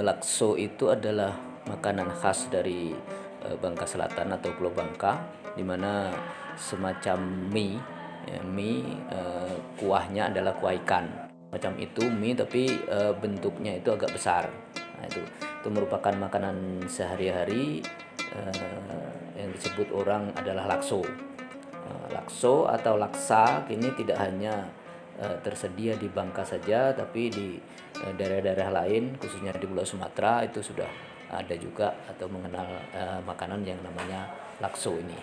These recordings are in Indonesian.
Lakso itu adalah makanan khas dari Bangka Selatan atau Pulau Bangka, di mana semacam mie, ya, mie kuahnya adalah kuah ikan. Macam itu mie tapi bentuknya itu agak besar. Nah, itu merupakan makanan sehari-hari yang disebut orang adalah lakso. Lakso atau laksa kini tidak hanya tersedia di Bangka saja, tapi di daerah-daerah lain khususnya di Pulau Sumatera itu sudah ada juga atau mengenal makanan yang namanya lakso ini.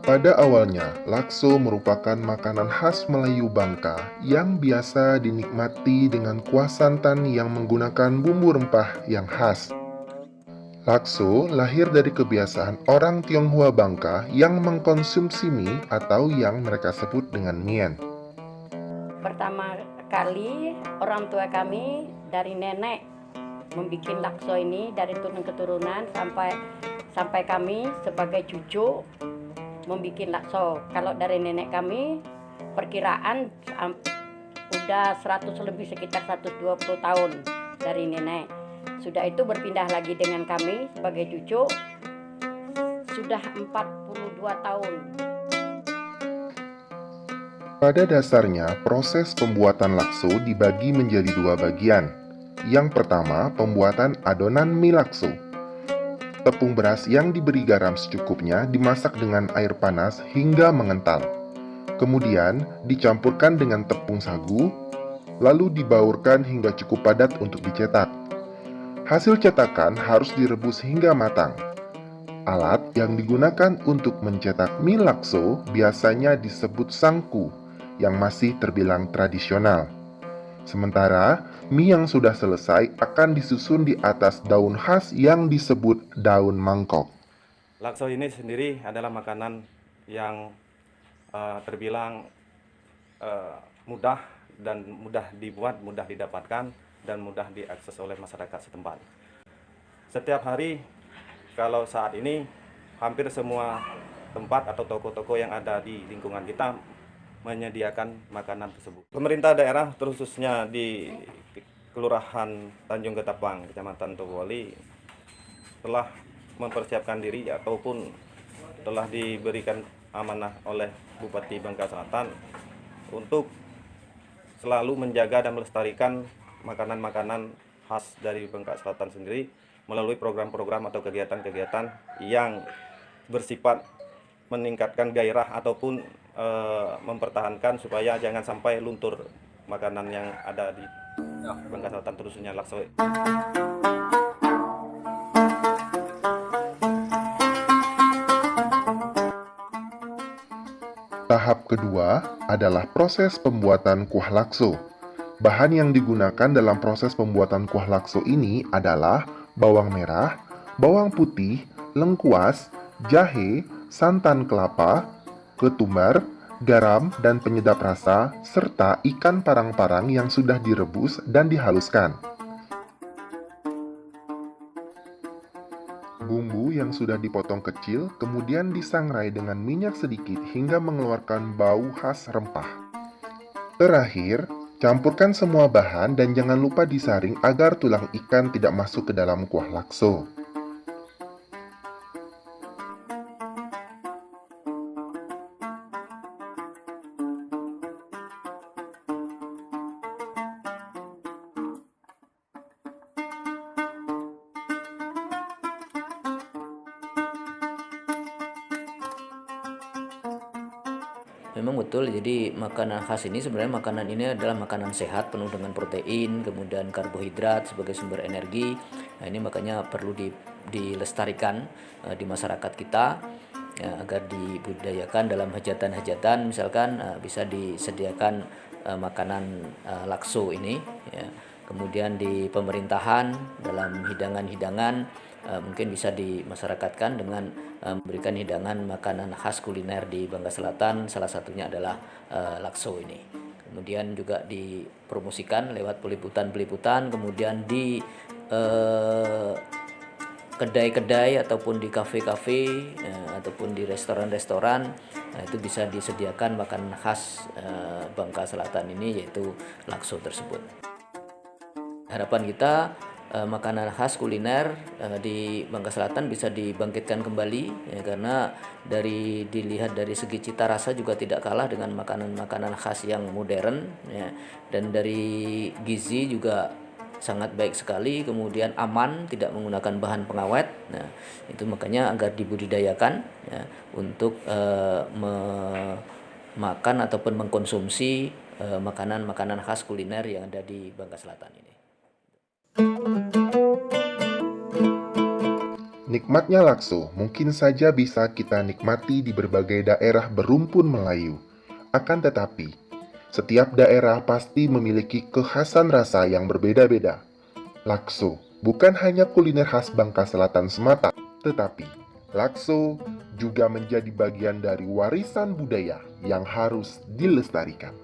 Pada awalnya, lakso merupakan makanan khas Melayu Bangka yang biasa dinikmati dengan kuah santan yang menggunakan bumbu rempah yang khas. Lakso lahir dari kebiasaan orang Tionghoa Bangka yang mengkonsumsi mie atau yang mereka sebut dengan mien. Pertama kali orang tua kami dari nenek membuat lakso ini dari turun keturunan sampai kami sebagai cucu membuat lakso. Kalau dari nenek kami perkiraan udah 100 lebih, sekitar 120 tahun dari nenek. Sudah itu berpindah lagi dengan kami sebagai cucu sudah 42 tahun. Pada dasarnya, proses pembuatan lakso dibagi menjadi dua bagian. Yang pertama, pembuatan adonan mie lakso. Tepung beras yang diberi garam secukupnya dimasak dengan air panas hingga mengental. Kemudian, dicampurkan dengan tepung sagu, lalu dibaurkan hingga cukup padat untuk dicetak. Hasil cetakan harus direbus hingga matang. Alat yang digunakan untuk mencetak mie lakso biasanya disebut sangku, yang masih terbilang tradisional. Sementara, mie yang sudah selesai akan disusun di atas daun khas yang disebut daun mangkok. Lakso ini sendiri adalah makanan yang terbilang mudah dan mudah dibuat, mudah didapatkan, dan mudah diakses oleh masyarakat setempat. Setiap hari, kalau saat ini, hampir semua tempat atau toko-toko yang ada di lingkungan kita menyediakan makanan tersebut. Pemerintah daerah, terkhususnya di Kelurahan Tanjung Ketapang, Kecamatan Togowali, telah mempersiapkan diri ataupun telah diberikan amanah oleh Bupati Bangka Selatan untuk selalu menjaga dan melestarikan makanan-makanan khas dari Bangka Selatan sendiri melalui program-program atau kegiatan-kegiatan yang bersifat meningkatkan gairah ataupun mempertahankan supaya jangan sampai luntur makanan yang ada di Bangka Selatan, terusnya lakso. Tahap kedua adalah proses pembuatan kuah lakso. Bahan yang digunakan dalam proses pembuatan kuah lakso ini adalah bawang merah, bawang putih, lengkuas, jahe, santan kelapa, ketumbar, garam dan penyedap rasa, serta ikan parang-parang yang sudah direbus dan dihaluskan. Bumbu yang sudah dipotong kecil kemudian disangrai dengan minyak sedikit hingga mengeluarkan bau khas rempah. Terakhir, campurkan semua bahan dan jangan lupa disaring agar tulang ikan tidak masuk ke dalam kuah lakso. Memang betul, jadi makanan khas ini sebenarnya makanan ini adalah makanan sehat penuh dengan protein, kemudian karbohidrat sebagai sumber energi. Nah, ini makanya perlu dilestarikan di masyarakat kita ya, agar dibudidayakan dalam hajatan-hajatan, misalkan bisa disediakan makanan lakso ini, ya. Kemudian di pemerintahan dalam hidangan-hidangan mungkin bisa dimasyarakatkan dengan memberikan hidangan makanan khas kuliner di Bangka Selatan, salah satunya adalah lakso ini. Kemudian juga dipromosikan lewat peliputan-peliputan, kemudian di kedai-kedai ataupun di kafe-kafe ataupun di restoran-restoran, itu bisa disediakan makanan khas Bangka Selatan ini, yaitu lakso tersebut. Harapan kita makanan khas kuliner di Bangka Selatan bisa dibangkitkan kembali, ya, karena dilihat dari segi cita rasa juga tidak kalah dengan makanan-makanan khas yang modern, ya, dan dari gizi juga sangat baik sekali, kemudian aman, tidak menggunakan bahan pengawet. Nah, itu makanya agar dibudidayakan, ya, untuk makan ataupun mengkonsumsi makanan-makanan khas kuliner yang ada di Bangka Selatan ini. Nikmatnya lakso mungkin saja bisa kita nikmati di berbagai daerah berumpun Melayu. Akan tetapi, setiap daerah pasti memiliki kekhasan rasa yang berbeda-beda. Lakso bukan hanya kuliner khas Bangka Selatan semata, tetapi lakso juga menjadi bagian dari warisan budaya yang harus dilestarikan.